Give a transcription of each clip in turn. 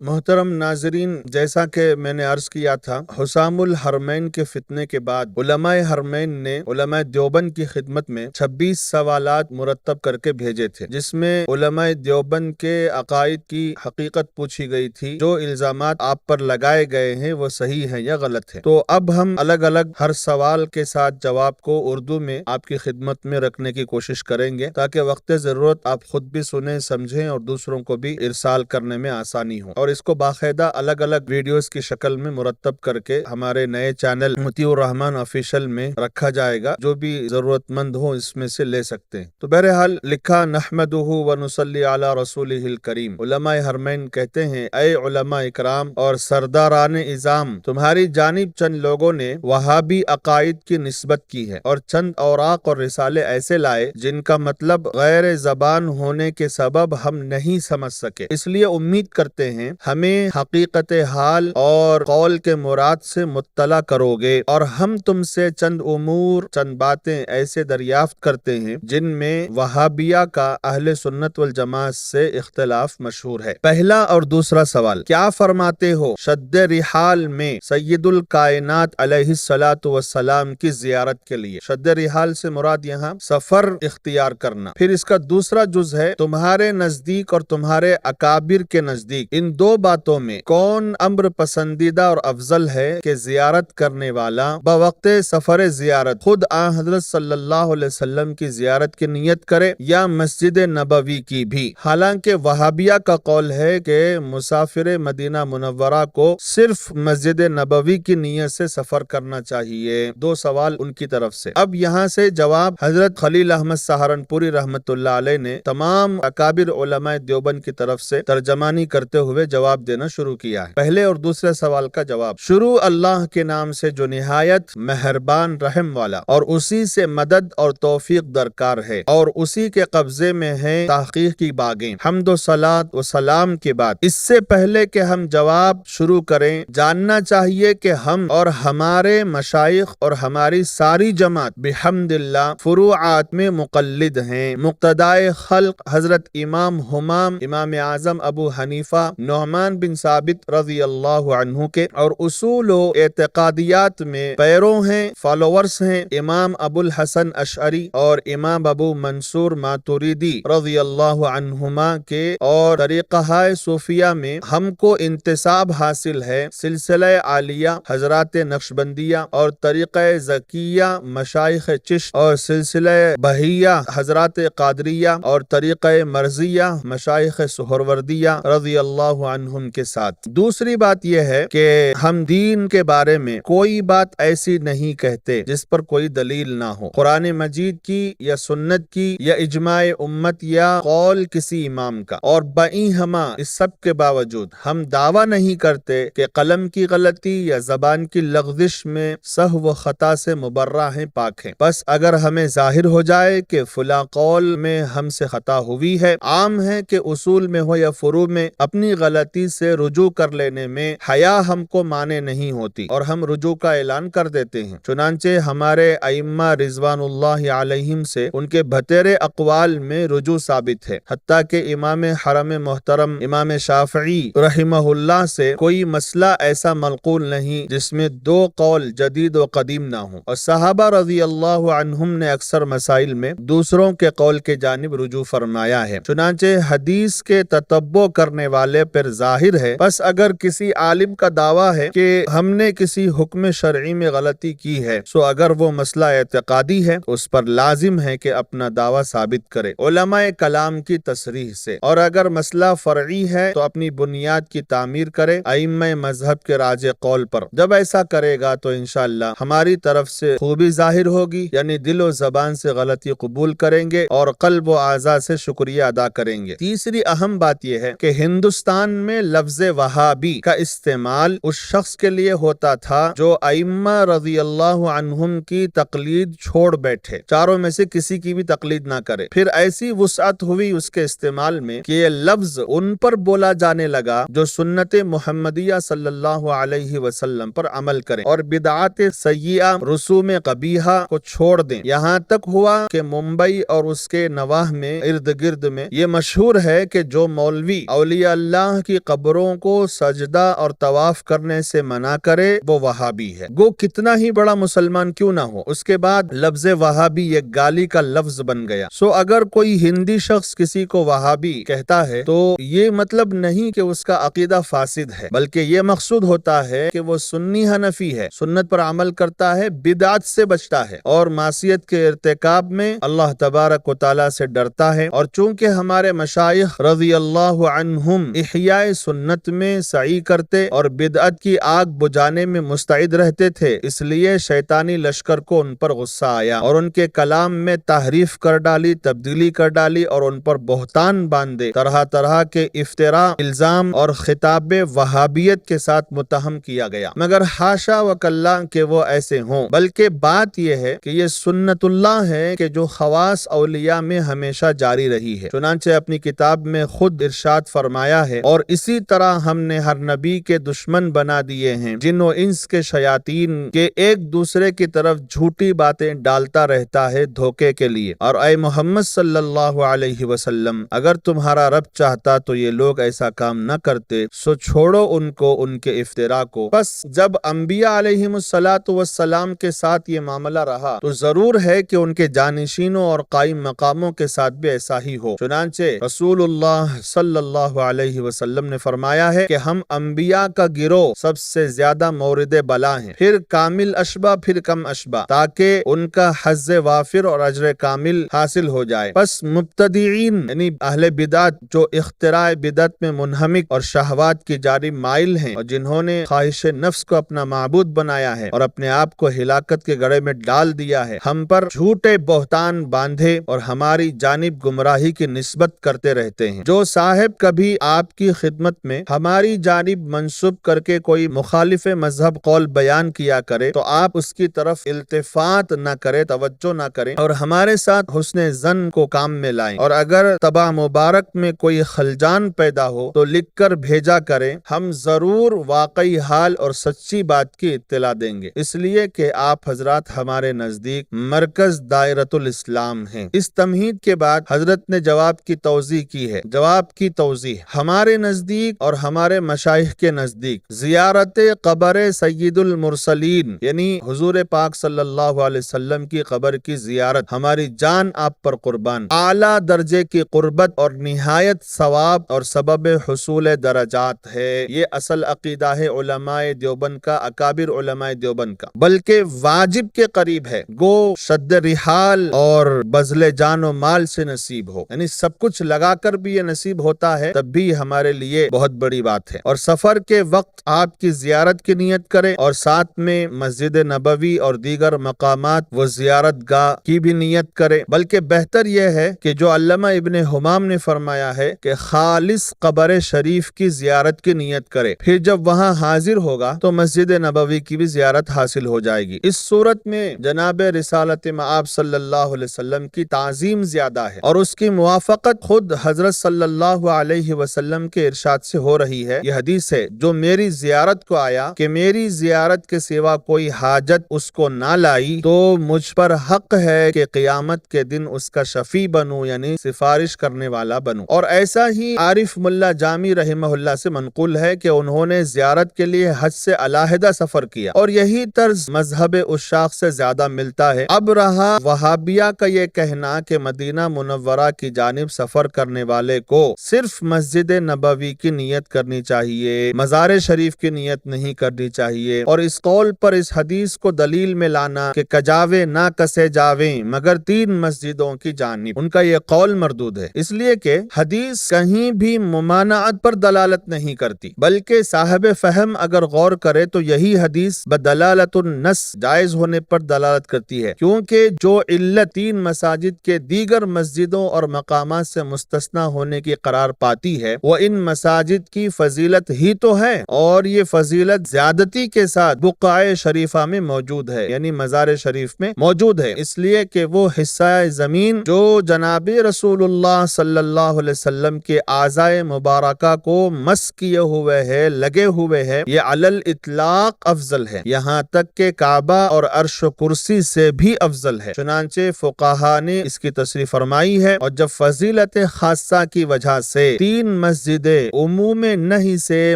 محترم ناظرین، جیسا کہ میں نے عرض کیا تھا، حسام الحرمین کے فتنے کے بعد علماء حرمین نے علماء دیوبند کی خدمت میں 26 سوالات مرتب کر کے بھیجے تھے، جس میں علماء دیوبند کے عقائد کی حقیقت پوچھی گئی تھی۔ جو الزامات آپ پر لگائے گئے ہیں وہ صحیح ہیں یا غلط ہیں؟ تو اب ہم الگ الگ ہر سوال کے ساتھ جواب کو اردو میں آپ کی خدمت میں رکھنے کی کوشش کریں گے، تاکہ وقت ضرورت آپ خود بھی سنیں، سمجھیں اور دوسروں کو بھی ارسال کرنے میں آسانی ہو۔ اور اس کو باقاعدہ الگ الگ ویڈیوز کی شکل میں مرتب کر کے ہمارے نئے چینل مطیع الرحمن آفیشل میں رکھا جائے گا۔ جو بھی ضرورت مند ہو اس میں سے لے سکتے ہیں۔ تو بہرحال لکھا، نحمدہ ونصلی علی رسولہ الکریم۔ علماء حرمین کہتے ہیں، اے علماء اکرام اور سرداران اعظام، تمہاری جانب چند لوگوں نے وہابی عقائد کی نسبت کی ہے اور چند اوراق اور رسالے ایسے لائے جن کا مطلب غیر زبان ہونے کے سبب ہم نہیں سمجھ سکے۔ اس لیے امید کرتے ہیں ہمیں حقیقت حال اور قول کے مراد سے مطلع کرو گے، اور ہم تم سے چند امور، چند باتیں ایسے دریافت کرتے ہیں جن میں وہابیہ کا اہل سنت والجماعت سے اختلاف مشہور ہے۔ پہلا اور دوسرا سوال، کیا فرماتے ہو شد رحال میں سید الکائنات علیہ الصلاۃ والسلام کی زیارت کے لیے؟ شد رحال سے مراد یہاں سفر اختیار کرنا۔ پھر اس کا دوسرا جز ہے، تمہارے نزدیک اور تمہارے اکابر کے نزدیک ان دو باتوں میں کون امر پسندیدہ اور افضل ہے کہ زیارت کرنے والا بوقت سفر زیارت خود آن حضرت صلی اللہ علیہ وسلم کی زیارت کی نیت کرے یا مسجد نبوی کی بھی؟ حالانکہ وہابیہ کا قول ہے کہ مسافر مدینہ منورہ کو صرف مسجد نبوی کی نیت سے سفر کرنا چاہیے۔ دو سوال ان کی طرف سے۔ اب یہاں سے جواب حضرت خلیل احمد سہارنپوری رحمت اللہ علیہ نے تمام اکابر علماء دیوبند کی طرف سے ترجمانی کرتے ہوئے جواب دینا شروع کیا ہے۔ پہلے اور دوسرے سوال کا جواب، شروع اللہ کے نام سے جو نہایت مہربان رحم والا، اور اسی سے مدد اور توفیق درکار ہے، اور اسی کے قبضے میں ہے تحقیق کی باغیں۔ حمد و صلاۃ و سلام کے بعد اس سے پہلے کہ ہم جواب شروع کریں، جاننا چاہیے کہ ہم اور ہمارے مشائخ اور ہماری ساری جماعت بحمد اللہ فروعات میں مقلد ہیں۔ مقتدائے خلق حضرت امام ہمام، امام اعظم ابو حنیفہ نعمان بن ثابت رضی اللہ عنہ کے، اور اصول و اعتقادیات میں پیرو ہیں، فالوورز ہیں امام ابو الحسن اشعری اور امام ابو منصور ماتوریدی رضی اللہ عنہما کے، اور طریقہ صوفیہ میں ہم کو انتساب حاصل ہے سلسلہ عالیہ حضرات نقشبندیہ اور طریقہ زکیہ مشائخ چشت، اور سلسلہ بہیہ حضرات قادریہ اور طریقہ مرضیہ مشائخ سہروردیہ رضی اللہ عنہم کے ساتھ۔ دوسری بات یہ ہے کہ ہم دین کے بارے میں کوئی بات ایسی نہیں کہتے جس پر کوئی دلیل نہ ہو، قرآن مجید کی یا سنت کی یا اجماع امت یا قول کسی امام کا، اور بئیں ہما اس سب کے باوجود ہم دعویٰ نہیں کرتے کہ قلم کی غلطی یا زبان کی لغزش میں سہو و خطا سے مبرہ ہیں، پاک ہیں۔ بس اگر ہمیں ظاہر ہو جائے کہ فلاں قول میں ہم سے خطا ہوئی ہے، عام ہے کہ اصول میں ہو یا فروع میں، اپنی غلطی سے رجوع کر لینے میں حیا ہم کو مانے نہیں ہوتی، اور ہم رجوع کا اعلان کر دیتے ہیں۔ چنانچہ ہمارے ائمہ رضوان اللہ علیہم سے ان کے بھتیرے اقوال میں رجوع ثابت ہے، حتیٰ کہ امام حرم محترم امام شافعی رحمہ اللہ سے کوئی مسئلہ ایسا منقول نہیں جس میں دو قول جدید و قدیم نہ ہوں، اور صحابہ رضی اللہ عنہم نے اکثر مسائل میں دوسروں کے قول کے جانب رجوع فرمایا ہے۔ چنانچہ حدیث کے تتبع کرنے والے پر ظاہر ہے، بس اگر کسی عالم کا دعویٰ ہے کہ ہم نے کسی حکم شرعی میں غلطی کی ہے، سو اگر وہ مسئلہ اعتقادی ہے اس پر لازم ہے کہ اپنا دعویٰ ثابت کرے علماء کلام کی تصریح سے، اور اگر مسئلہ فرعی ہے تو اپنی بنیاد کی تعمیر کرے ائمہ مذہب کے راجح قول پر۔ جب ایسا کرے گا تو انشاءاللہ ہماری طرف سے خوبی ظاہر ہوگی، یعنی دل و زبان سے غلطی قبول کریں گے اور قلب و اعضاء سے شکریہ ادا کریں گے۔ تیسری اہم بات یہ ہے کہ ہندوستان میں لفظ وہابی کا استعمال اس شخص کے لیے ہوتا تھا جو ائمہ رضی اللہ عنہم کی تقلید چھوڑ بیٹھے، چاروں میں سے کسی کی بھی تقلید نہ کرے۔ پھر ایسی وسعت ہوئی اس کے استعمال میں کہ یہ لفظ ان پر بولا جانے لگا جو سنت محمدیہ صلی اللہ علیہ وسلم پر عمل کریں اور بدعات سیئہ رسوم قبیحہ کو چھوڑ دیں۔ یہاں تک ہوا کہ ممبئی اور اس کے نواح میں ارد گرد میں یہ مشہور ہے کہ جو مولوی اولیاء اللہ کی قبروں کو سجدہ اور طواف کرنے سے منع کرے وہ وہابی ہے، گو کتنا ہی بڑا مسلمان کیوں نہ ہو۔ اس کے بعد لفظ وہابی ایک گالی کا لفظ بن گیا۔ اگر کوئی ہندی شخص کسی کو وہابی کہتا ہے تو یہ مطلب نہیں کہ اس کا عقیدہ فاسد ہے، بلکہ یہ مقصود ہوتا ہے کہ وہ سنی حنفی ہے، سنت پر عمل کرتا ہے، بدعت سے بچتا ہے اور معصیت کے ارتکاب میں اللہ تبارک و تعالی سے ڈرتا ہے۔ اور چونکہ ہمارے مشائخ رضی اللہ عنہم احیاء سنت میں سعی کرتے اور بدعت کی آگ بجھانے میں مستعد رہتے تھے، اس لیے شیطانی لشکر کو ان پر غصہ آیا اور ان کے کلام میں تحریف کر ڈالی، تبدیلی کر ڈالی اور ان پر بہتان باندھے، طرح طرح کے افتراء، الزام اور خطاب وہابیت کے ساتھ متہم کیا گیا، مگر حاشا و کلا کہ وہ ایسے ہوں، بلکہ بات یہ ہے کہ یہ سنت اللہ ہے کہ جو خواص اولیاء میں ہمیشہ جاری رہی ہے۔ چنانچہ اپنی کتاب میں خود ارشاد فرمایا ہے، اور اسی طرح ہم نے ہر نبی کے دشمن بنا دیے ہیں، جن و انس کے شیاطین کے ایک دوسرے کی طرف جھوٹی باتیں ڈالتا رہتا ہے دھوکے کے لیے۔ اور اے محمد صلی اللہ علیہ وسلم، اگر تمہارا رب چاہتا تو یہ لوگ ایسا کام نہ کرتے، سو چھوڑو ان کو، ان کے افتراء کو۔ پس جب انبیاء علیہم الصلاۃ والسلام کے ساتھ یہ معاملہ رہا تو ضرور ہے کہ ان کے جانشینوں اور قائم مقاموں کے ساتھ بھی ایسا ہی ہو۔ چنانچہ رسول اللہ صلی اللہ علیہ وسلم نے فرمایا ہے کہ ہم انبیاء کا گروہ سب سے زیادہ مورد بلا ہیں، پھر کامل اشباہ، پھر کم اشباہ، تاکہ ان کا حظ وافر اور اجر کامل حاصل ہو جائے۔ پس مبتدعین یعنی اہل بدعت جو اختراع بدعت میں منہمک اور شہوات کی جانب مائل ہیں اور جنہوں نے خواہش نفس کو اپنا معبود بنایا ہے اور اپنے آپ کو ہلاکت کے گڑھے میں ڈال دیا ہے، ہم پر جھوٹے بہتان باندھے اور ہماری جانب گمراہی کی نسبت کرتے رہتے ہیں۔ جو صاحب کبھی آپ کی خدمت میں ہماری جانب منسوب کر کے کوئی مخالف مذہب قول بیان کیا کرے تو آپ اس کی طرف التفات نہ کرے، توجہ نہ کریں اور ہمارے ساتھ حسن ظن کو کام میں لائیں، اور اگر طبع مبارک میں کوئی خلجان پیدا ہو تو لکھ کر بھیجا کریں، ہم ضرور واقعی حال اور سچی بات کی اطلاع دیں گے، اس لیے کہ آپ حضرات ہمارے نزدیک مرکز دائرۃ الاسلام ہیں۔ اس تمہید کے بعد حضرت نے جواب کی توضیح کی ہے۔ جواب کی توضیح: ہمارے نزدیک اور ہمارے مشائخ کے نزدیک زیارت قبر سید المرسلین یعنی حضور پاک صلی اللہ علیہ وسلم کی قبر کی زیارت ہماری جان آپ پر قربان اعلیٰ درجے کی قربت اور نہایت ثواب اور سبب حصول درجات ہے۔ یہ اصل عقیدہ ہے علماء دیوبند کا، اکابر علماء دیوبند کا، بلکہ واجب کے قریب ہے، گو شد رحال اور بذل جان و مال سے نصیب ہو، یعنی سب کچھ لگا کر بھی یہ نصیب ہوتا ہے تب بھی ہمارے لیے بہت بڑی بات ہے۔ اور سفر کے وقت آپ کی زیارت کی نیت کریں اور ساتھ میں مسجد نبوی اور دیگر مقامات و زیارت گاہ کی بھی نیت کریں، بلکہ بہتر یہ ہے کہ جو علامہ ابن حمام نے فرمایا ہے کہ خالص قبر شریف کی زیارت کی نیت کرے، پھر جب وہاں حاضر ہوگا تو مسجد نبوی کی بھی زیارت حاصل ہو جائے گی۔ اس صورت میں جناب رسالت مآب صلی اللہ علیہ وسلم کی تعظیم زیادہ ہے اور اس کی موافقت خود حضرت صلی اللہ علیہ وسلم کے ارشاد سے ہو رہی ہے۔ یہ حدیث ہے: جو میری زیارت کو آیا کہ میری زیارت کے سوا کوئی حاجت اس کو نہ لائی تو مجھ پر حق ہے کہ قیامت کے دن اس کا شفیع بنوں، یعنی سفارش کرنے والا بنوں۔ اور ایسا ہی عارف ملا جامی رحمہ اللہ سے منقول ہے کہ انہوں نے زیارت کے لیے حج سے علیحدہ سفر کیا، اور یہی طرز مذہب عشاق سے زیادہ ملتا ہے۔ اب رہا وہابیہ کا یہ کہنا کہ مدینہ منورہ کی جانب سفر کرنے والے کو صرف مسجد نبوی کی نیت کرنی چاہیے، مزار شریف کی نیت نہیں کرنی چاہیے، اور اس قول پر اس حدیث کو دلیل میں لانا کہ کجاوے نہ کسے جاویں مگر 3 مسجدوں کی جانب، ان کا یہ قول مردود ہے، اس لیے کہ حدیث کہیں بھی ممانعت پر دلالت نہیں کرتی، بلکہ صاحب فہم اگر غور کرے تو یہی حدیث بدلالت النص جائز ہونے پر دلالت کرتی ہے، کیونکہ جو علت 3 مساجد کے دیگر مسجدوں اور مقامات سے مستثنی ہونے کی قرار پاتی ہے وہ ان مساجد کی فضیلت ہی تو ہے، اور یہ فضیلت زیادتی کے ساتھ بقعہ شریفہ میں موجود ہے، یعنی مزار شریف میں موجود ہے، اس لیے کہ وہ حصہ زمین جو جناب رسول اللہ صلی اللہ علیہ وسلم کے اعضائے مبارکہ کو مس کیے ہوئے ہے، لگے ہوئے ہے، یہ علی الاطلاق افضل ہے، یہاں تک کہ کعبہ اور عرش و کرسی سے بھی افضل ہے۔ چنانچہ فقہا نے اس کی تصریح فرمائی ہے، اور جب فضیلت خاصہ کی وجہ سے 3 مسجدیں عموم نہی سے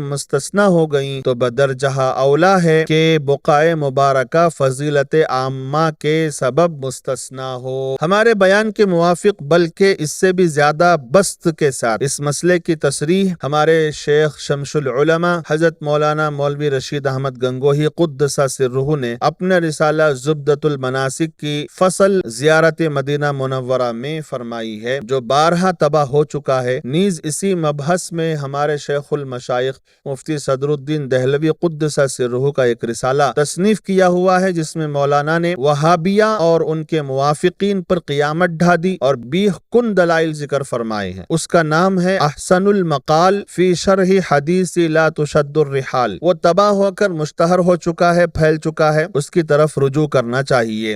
مستثنی ہو گئیں تو بدرجہ اولا ہے کہ بقائے مبارکہ فضیلت عامہ کے سبب مستثنی ہو۔ ہمارے بیان کے موافق بلکہ اس سے بھی زیادہ بسط کے ساتھ اس مسئلے کی تصریح ہمارے شیخ شمس العلماء حضرت مولانا مولوی رشید احمد گنگوہی قدس سرہ نے اپنے رسالہ زبدۃ المناسک کی فصل زیارت مدینہ منورہ میں فرمائی ہے، جو بارہا طبع ہو چکا ہے۔ نیز اسی مبحث میں ہمارے شیخ المشائخ مفتی صدر الدین دہلوی قدس سرہ کا ایک رسالہ تصنیف کیا ہوا ہے، جس میں مولانا نے وہابیہ اور ان کے موافقین پر قیامت ڈھا دی اور بیح کن دلائل ذکر فرمائے ہیں۔ اس کا نام ہے احسن المقال فی شرح حدیث لا تشد الرحال۔ وہ طبع ہو کر مشتہر ہو چکا ہے، پھیل چکا ہے، اس کی طرف رجوع کرنا چاہیے۔